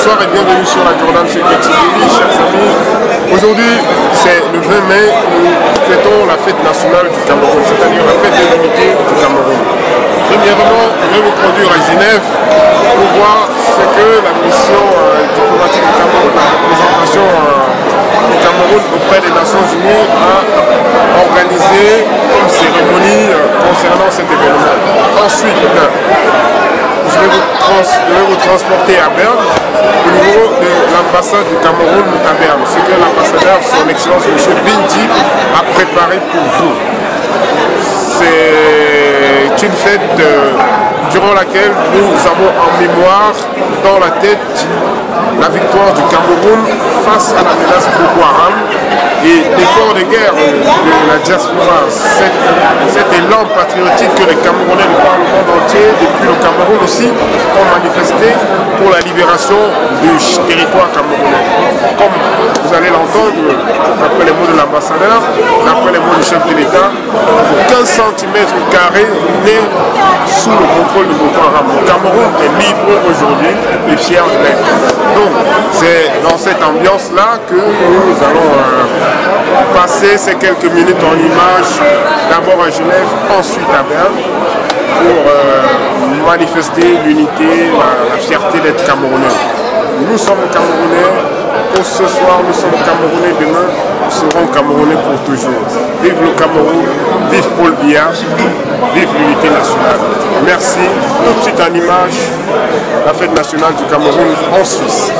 Bonsoir et bienvenue sur la Jordan Secret TV, chers amis. Aujourd'hui, c'est le 20 mai, nous fêtons la fête nationale du Cameroun, c'est-à-dire la fête de l'unité du Cameroun. Premièrement, je vais vous conduire à Genève pour voir ce que la mission diplomatique du Cameroun, la représentation du Cameroun auprès des Nations Unies a organisé comme cérémonie concernant cet événement. Ensuite, je vais vous transporter à Berne au niveau de l'ambassade du Cameroun à Berne. Ce que l'ambassadeur, son excellence M. Bindi, a préparé pour vous. C'est une fête durant laquelle nous avons en mémoire dans la tête la victoire du Cameroun face à la menace Boko Haram et l'effort de guerre de la diaspora, cet élan patriotique que les Camerounais de par le monde entier, depuis le Cameroun aussi, ont manifesté pour la libération du territoire camerounais. Comme vous allez l'entendre, après les mots de l'ambassadeur, après les mots du chef de l'État, 15 cm² n'est sous le contrôle de Boko Haram. Le Cameroun est libre aujourd'hui et fier de l'être. Donc, c'est dans cette ambiance-là que nous allons passer ces quelques minutes en images, d'abord à Genève, ensuite à Berne, pour manifester l'unité, la fierté d'être Camerounais. Nous sommes Camerounais, pour ce soir nous sommes Camerounais, demain nous serons Camerounais pour toujours. Vive le Cameroun, vive Paul Biya, vive l'unité nationale. Merci. Tout de suite en image, la fête nationale du Cameroun en Suisse.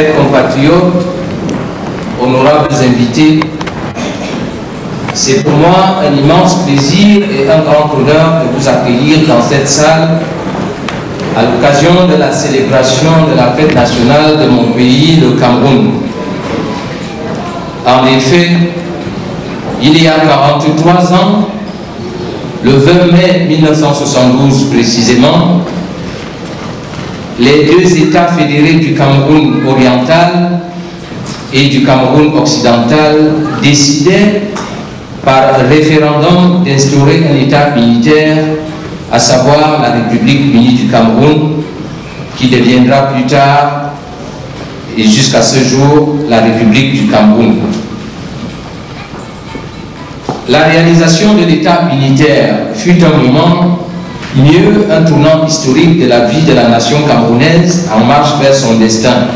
chers compatriotes, honorables invités, c'est pour moi un immense plaisir et un grand honneur de vous accueillir dans cette salle à l'occasion de la célébration de la fête nationale de mon pays, le Cameroun. En effet, il y a 43 ans, le 20 mai 1972 précisément, les deux États fédérés du Cameroun oriental et du Cameroun occidental décidaient par référendum d'instaurer un État unitaire, à savoir la République unie du Cameroun, qui deviendra plus tard et jusqu'à ce jour la République du Cameroun. La réalisation de l'État unitaire fut un moment, mieux un tournant historique de la vie de la nation camerounaise en marche vers son destin.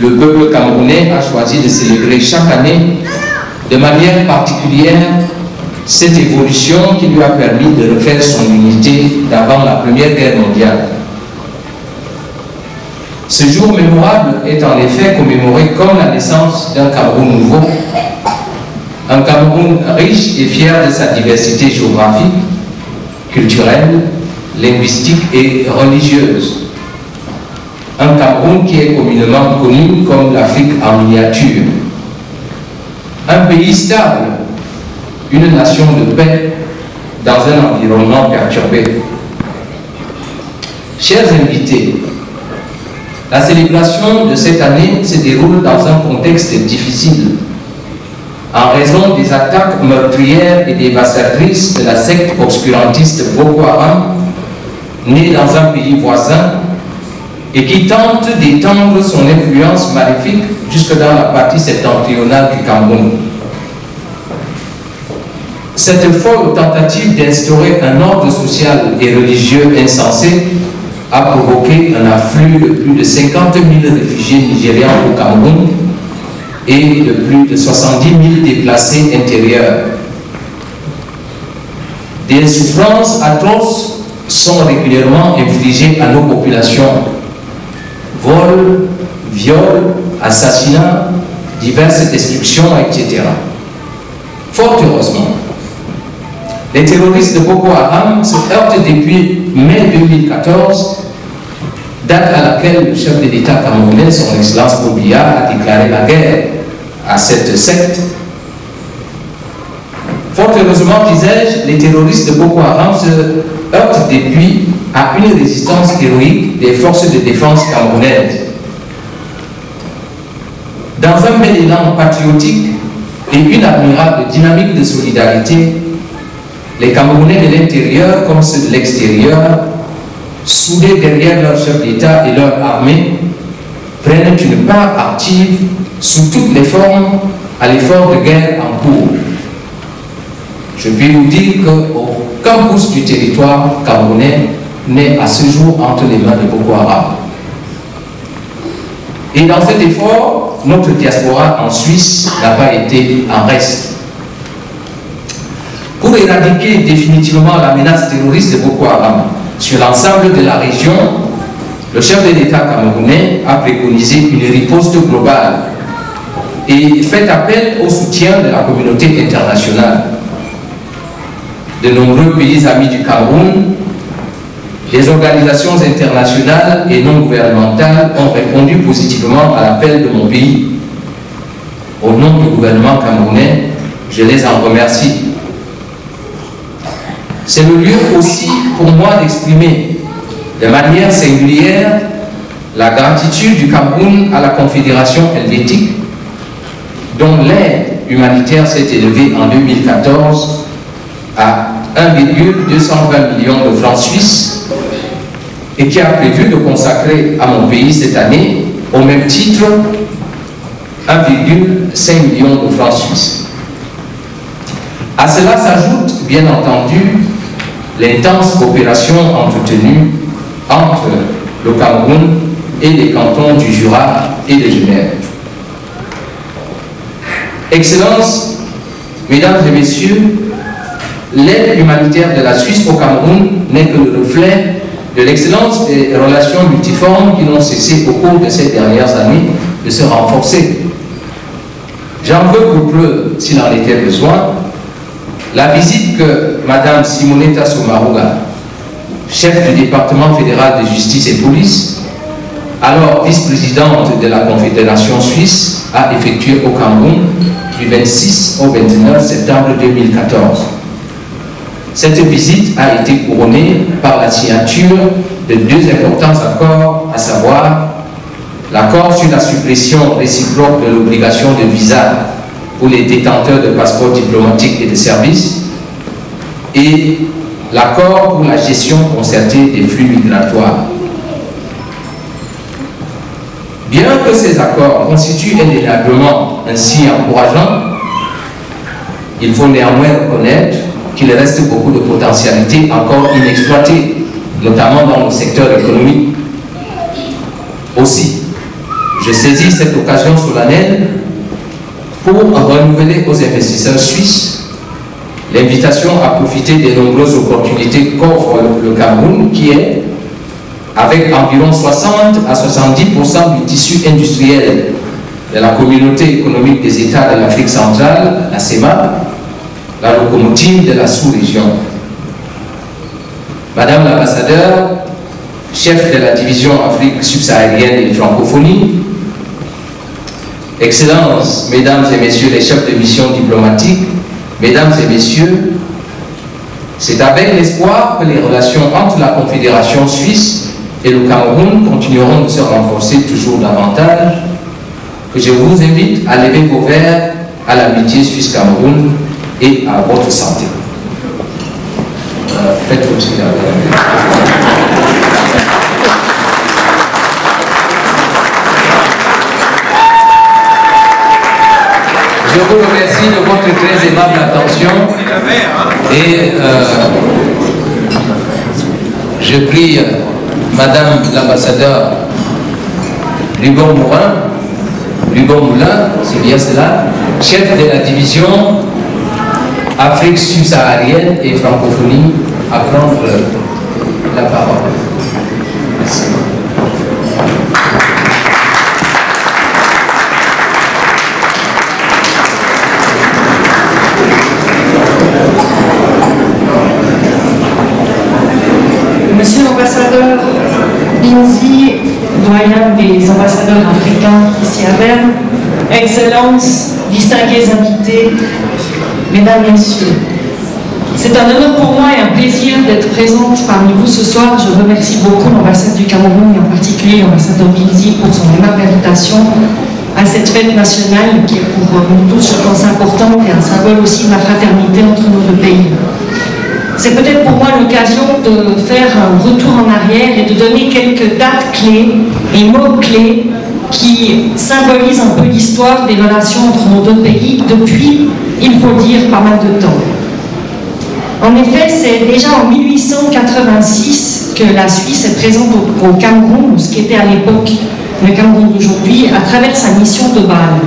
Le peuple camerounais a choisi de célébrer chaque année de manière particulière cette évolution qui lui a permis de refaire son unité d'avant la Première Guerre mondiale. Ce jour mémorable est en effet commémoré comme la naissance d'un Cameroun nouveau, un Cameroun riche et fier de sa diversité géographique, culturelle, linguistique et religieuse. Un Cameroun qui est communément connu comme l'Afrique en miniature. Un pays stable, une nation de paix dans un environnement perturbé. Chers invités, la célébration de cette année se déroule dans un contexte difficile en raison des attaques meurtrières et dévastatrices de la secte obscurantiste Boko Haram, née dans un pays voisin et qui tente d'étendre son influence maléfique jusque dans la partie septentrionale du Cameroun. Cette folle tentative d'instaurer un ordre social et religieux insensé a provoqué un afflux de plus de 50 000 réfugiés nigérians au Cameroun et de plus de 70 000 déplacés intérieurs. Des souffrances atroces sont régulièrement infligées à nos populations. Vols, viols, assassinats, diverses destructions, etc. Fort heureusement, les terroristes de Boko Haram se heurtent depuis mai 2014, date à laquelle le chef de l'État camerounais, son Excellence Paul Biya, a déclaré la guerre à cette secte. Fort heureusement, disais-je, les terroristes de Boko Haram se heurtent depuis à une résistance héroïque des forces de défense camerounaises. Dans un bel élan patriotique et une admirable dynamique de solidarité, les Camerounais de l'intérieur comme ceux de l'extérieur, soudés derrière leur chef d'État et leur armée, prennent une part active sous toutes les formes à l'effort de guerre en cours. Je puis vous dire qu'aucun pouce du territoire camerounais n'est à ce jour entre les mains de Boko Haram. Et dans cet effort, notre diaspora en Suisse n'a pas été en reste. Pour éradiquer définitivement la menace terroriste de Boko Haram sur l'ensemble de la région, le chef de l'État camerounais a préconisé une riposte globale et fait appel au soutien de la communauté internationale. De nombreux pays amis du Cameroun, les organisations internationales et non gouvernementales ont répondu positivement à l'appel de mon pays. Au nom du gouvernement camerounais, je les en remercie. C'est le lieu aussi pour moi d'exprimer de manière singulière la gratitude du Cameroun à la Confédération helvétique, dont l'aide humanitaire s'est élevée en 2014 à 1,220 millions de francs suisses et qui a prévu de consacrer à mon pays cette année, au même titre, 1,5 million de francs suisses. À cela s'ajoute, bien entendu, l'intense coopération entretenue entre le Cameroun et les cantons du Jura et de Genève. Excellences, Mesdames et Messieurs, l'aide humanitaire de la Suisse au Cameroun n'est que le reflet de l'excellence des relations multiformes qui n'ont cessé au cours de ces dernières années de se renforcer. J'en veux pour preuve, s'il en était besoin, la visite que Mme Simonetta Sommaruga, chef du département fédéral de justice et police, alors vice-présidente de la Confédération suisse, a effectuée au Cameroun du 26 au 29 septembre 2014. Cette visite a été couronnée par la signature de deux importants accords, à savoir l'accord sur la suppression réciproque de l'obligation de visa pour les détenteurs de passeports diplomatiques et de services et l'accord pour la gestion concertée des flux migratoires. Bien que ces accords constituent indéniablement un signe encourageant, il faut néanmoins reconnaître qu'il reste beaucoup de potentialités encore inexploitées, notamment dans le secteur économique. Aussi, je saisis cette occasion solennelle pour renouveler aux investisseurs suisses l'invitation à profiter des nombreuses opportunités qu'offre le Cameroun, qui est, avec environ 60 à 70% du tissu industriel de la communauté économique des États de l'Afrique centrale, la CEMA, la locomotive de la sous-région. Madame l'ambassadeur, chef de la division Afrique subsaharienne et francophonie, Excellences, Mesdames et Messieurs les chefs de mission diplomatiques, Mesdames et Messieurs, c'est avec l'espoir que les relations entre la Confédération suisse et le Cameroun continueront de se renforcer toujours davantage que je vous invite à lever vos verres à l'amitié Suisse-Cameroun et à votre santé. Faites comme si je vous remercie de votre très aimable attention et je prie Madame l'ambassadeur Lugon Moulin, c'est bien cela, chef de la division Afrique subsaharienne et francophonie, à prendre la parole. Merci. Monsieur l'ambassadeur Binzi, doyen des ambassadeurs africains ici à Berne, Excellences, distingués invités, Mesdames, Messieurs, c'est un honneur pour moi et un plaisir d'être présente parmi vous ce soir. Je remercie beaucoup l'ambassade du Cameroun et en particulier l'ambassadeur Binzi pour son aimable invitation à cette fête nationale qui est pour nous tous, je pense, importante et un symbole aussi de la fraternité entre nos deux pays. C'est peut-être pour moi l'occasion de faire un retour en arrière et de donner quelques dates clés et mots clés qui symbolisent un peu l'histoire des relations entre nos deux pays depuis, il faut dire, pas mal de temps. En effet, c'est déjà en 1886 que la Suisse est présente au Cameroun, ce qui était à l'époque le Cameroun d'aujourd'hui, à travers sa mission de Bâle.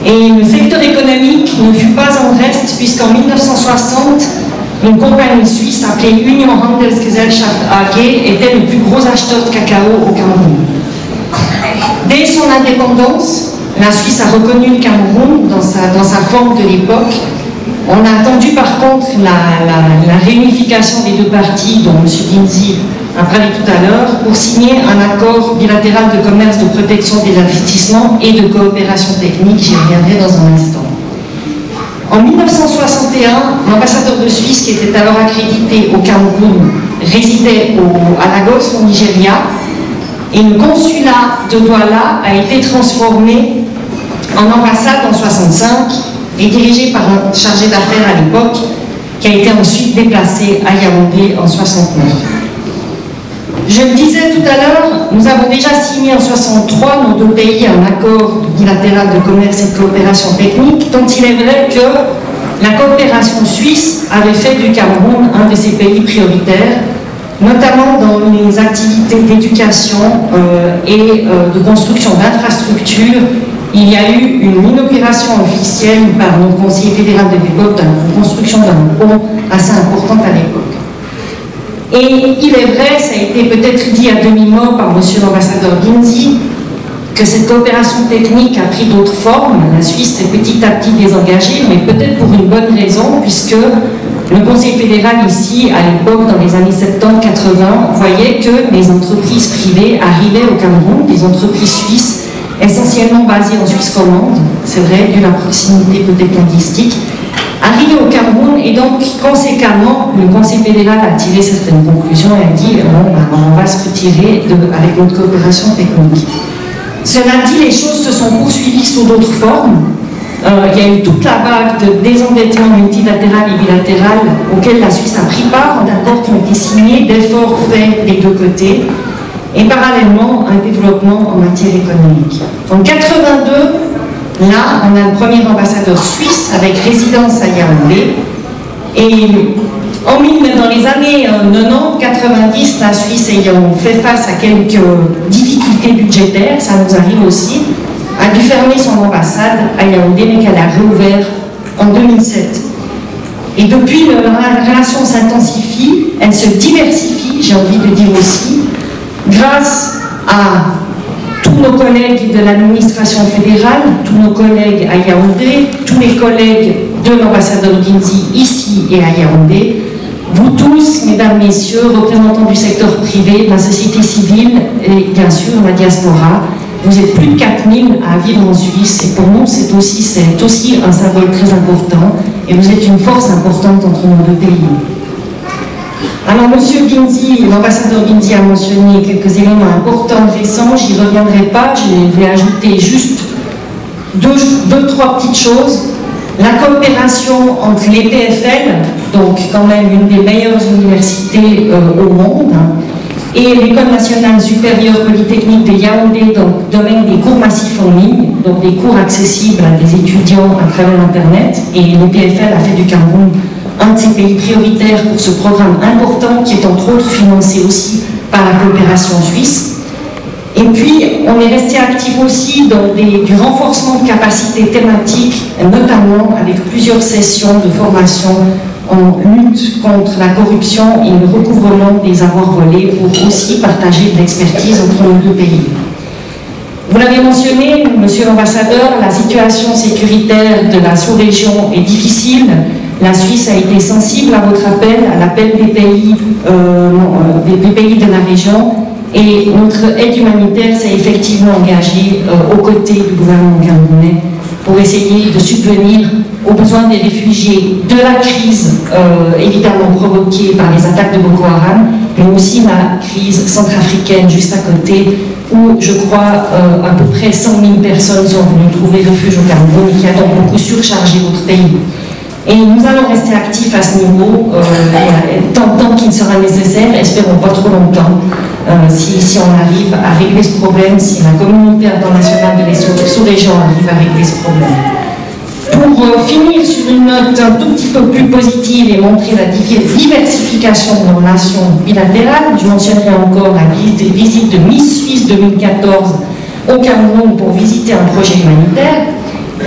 Et le secteur économique ne fut pas en reste, puisqu'en 1960, une compagnie suisse appelée Union Handelsgesellschaft AG était le plus gros acheteur de cacao au Cameroun. Dès son indépendance, la Suisse a reconnu le Cameroun dans sa forme de l'époque. On a attendu par contre la réunification des deux parties, dont M. Binzi a parlé tout à l'heure, pour signer un accord bilatéral de commerce, de protection des investissements et de coopération technique. J'y reviendrai dans un instant. En 1961, l'ambassadeur de Suisse, qui était alors accrédité au Cameroun, résidait à Lagos, au Nigeria, et le consulat de Douala a été transformé en ambassade en 1965 et dirigé par un chargé d'affaires à l'époque, qui a été ensuite déplacé à Yaoundé en 1969. Je le disais tout à l'heure, nous avons déjà signé en 1963, nos deux pays, un accord bilatéral de commerce et de coopération technique, dont il est vrai que la coopération suisse avait fait du Cameroun un de ses pays prioritaires, notamment dans les activités d'éducation et de construction d'infrastructures. Il y a eu une inauguration officielle par notre conseiller fédéral de l'époque de la construction d'un pont assez importante à l'époque. Et il est vrai, ça a été peut-être dit à demi-mot par M. l'ambassadeur Guinzi, que cette coopération technique a pris d'autres formes. La Suisse s'est petit à petit désengagée, mais peut-être pour une bonne raison, puisque le Conseil fédéral ici, à l'époque, dans les années 70-80, voyait que les entreprises privées arrivaient au Cameroun, des entreprises suisses, essentiellement basées en Suisse romande, c'est vrai, dû à la proximité peut-être linguistique, arrivaient au Cameroun, et donc, conséquemment, le Conseil fédéral a tiré certaines conclusions et a dit on va se retirer avec notre coopération technique. Cela dit, les choses se sont poursuivies sous d'autres formes. Il y a eu toute la vague de désendettement multilatéral et bilatéral auquel la Suisse a pris part, en accords qui ont été signés, d'efforts faits des deux côtés, et parallèlement un développement en matière économique. En 1982, là, on a le premier ambassadeur suisse avec résidence à Yaoundé, et dans les années 90-90, la Suisse ayant fait face à quelques difficultés budgétaires, ça nous arrive aussi, a dû fermer son ambassade à Yaoundé, mais qu'elle a réouvert en 2007. Et depuis, la relation s'intensifie, elle se diversifie, j'ai envie de dire aussi, grâce à tous nos collègues de l'administration fédérale, tous nos collègues à Yaoundé, tous les collègues de l'ambassadeur Guinzi ici et à Yaoundé, vous tous, mesdames, messieurs, représentants du secteur privé, de la société civile et bien sûr la diaspora, vous êtes plus de 4000 à vivre en Suisse et pour nous c'est aussi un symbole très important et vous êtes une force importante entre nos deux pays. Alors M. Guinzi, l'ambassadeur Guinzi a mentionné quelques éléments importants récents, j'y reviendrai pas, je vais ajouter juste deux, trois petites choses. La coopération entre les PFL, donc quand même une des meilleures universités au monde, et l'École nationale supérieure polytechnique de Yaoundé, donc domaine des cours massifs en ligne, donc des cours accessibles à des étudiants à travers Internet, et le PFL a fait du Cameroun un de ses pays prioritaires pour ce programme important qui est entre autres financé aussi par la coopération suisse. Et puis, on est resté actif aussi dans du renforcement de capacités thématiques, notamment avec plusieurs sessions de formation en lutte contre la corruption et le recouvrement des avoirs volés pour aussi partager de l'expertise entre nos deux pays. Vous l'avez mentionné, monsieur l'ambassadeur, la situation sécuritaire de la sous-région est difficile. La Suisse a été sensible à votre appel, à l'appel des pays de la région. Et notre aide humanitaire s'est effectivement engagée aux côtés du gouvernement camerounais pour essayer de subvenir aux besoins des réfugiés de la crise évidemment provoquée par les attaques de Boko Haram, mais aussi la crise centrafricaine juste à côté, où je crois à peu près 100 000 personnes sont venues trouver refuge au Cameroun et qui a donc beaucoup surchargé notre pays. Et nous allons rester actifs à ce niveau, tant qu'il sera nécessaire, espérons pas trop longtemps, si on arrive à régler ce problème, si la communauté internationale de la sous-région arrive à régler ce problème. Pour finir sur une note un tout petit peu plus positive et montrer la diversification de nos relations bilatérales, je mentionnerai encore la visite de Miss Suisse 2014 au Cameroun pour visiter un projet humanitaire.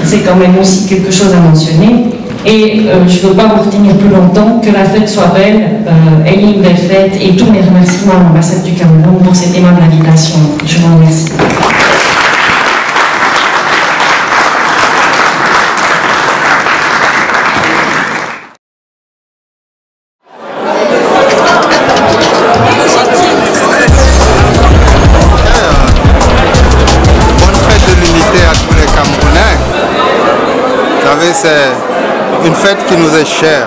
C'est quand même aussi quelque chose à mentionner. Et je ne veux pas vous retenir plus longtemps, que la fête soit belle, ayez une belle fête et tous mes remerciements à l'ambassade du Cameroun pour cette aimable invitation. Je vous remercie. Bonne fête de l'unité à tous les Camerounais. Vous savez, c'est une fête qui nous est chère,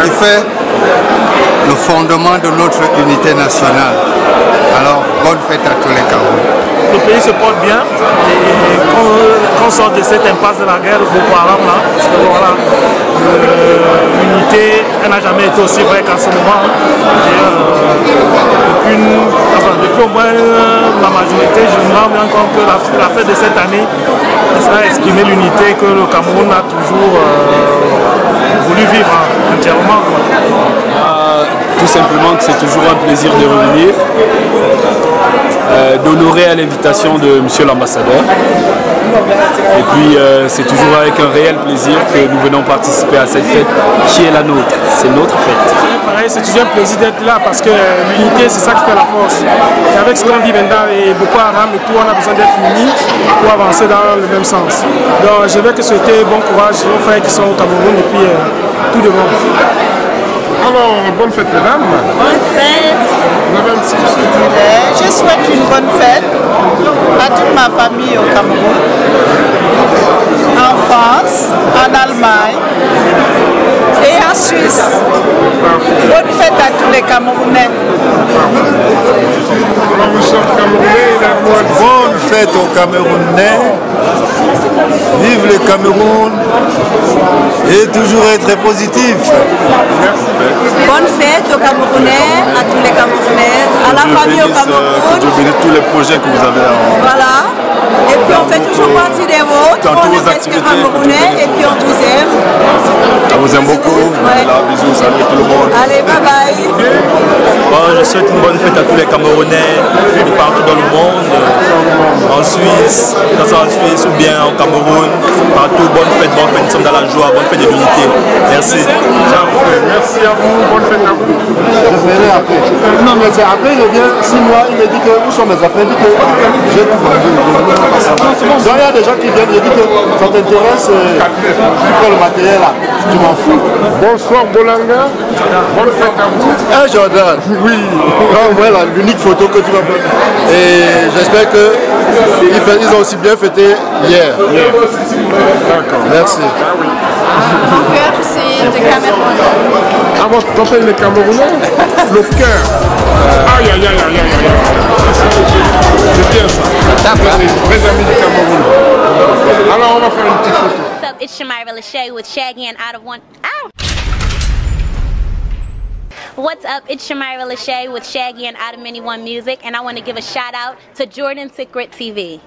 qui fait le fondement de notre unité nationale. Alors, bonne fête à tous les Camerounais. Le pays se porte bien et qu'on sort de cette impasse de la guerre Boko Haram là, parce que voilà, l'unité, elle n'a jamais été aussi vraie qu'en ce moment. Depuis au moins la majorité, je me rends bien compte que la fête de cette année, ça a exprimé l'unité que le Cameroun a toujours voulu vivre entièrement. Tout simplement que c'est toujours un plaisir de revenir, d'honorer à l'invitation de monsieur l'ambassadeur. Et Puis c'est toujours avec un réel plaisir que nous venons participer à cette fête qui est la nôtre. C'est notre fête. Pareil, c'est toujours un plaisir d'être là parce que l'unité, c'est ça qui fait la force. Et avec ce qu'on dit maintenant et Boko Haram et tout, on a besoin d'être unis pour avancer dans le même sens. Donc je vais te souhaiter bon courage aux frères qui sont au Cameroun et puis tout le monde. Alors, bonne fête mesdames. Bonne fête. Vous avez un petit Je souhaite une bonne fête à toute ma famille au Cameroun, en France, en Allemagne et en Suisse. Bonne fête à tous les Camerounais. Alors, nous sommes Camerounais, il est moins Bonne fête aux Camerounais. Vive le Cameroun et toujours être positif. Bonne fête aux Camerounais, à tous les Camerounais, à la famille au Cameroun. Que Dieu bénisse tous les projets que vous avez en... Voilà. Et puis on fait toujours partie des vôtres. Dans On tous est vos presque activités, Camerounais et puis on vous aime. On vous aime beaucoup. Ouais. Voilà, bisous, salut tout le monde. Allez, bye bye. Bon, je souhaite une bonne fête à tous les Camerounais de partout dans le monde, en Suisse, que ce soit en Suisse ou bien au Cameroun, partout. Bonne fête, nous sommes dans la joie, bonne fête de l'unité. Merci. Merci à vous, bonne fête à vous. Je verrai après. Non, mais après, il revient 6 mois, il me dit que où sont mes affaires, il dit que j'ai tout vendu. Donc il y a des gens qui viennent, ils disent que ça t'intéresse, tu prends le matériel là, tu m'en fous. Bonsoir Bolanga, bonne fête à vous. Ah Jordan, oui, voilà l'unique photo que tu vas prendre. Et j'espère qu'ils ont aussi bien fêté hier. D'accord. Merci. Mon cœur, c'est de Cameroun. Ah, votre papa il est Camerounais. Le cœur. Aïe aïe aïe aïe aïe aïe. C'est bien ça. Très amis du Cameroun. Alors on va faire une petite photo. What's up? It's Shamira Lachey with Shaggy and Out of One. Ow! What's up? It's Shamira Lachey with Shaggy and Out of Many One Music, and I want to give a shout out to Jordan Secret TV.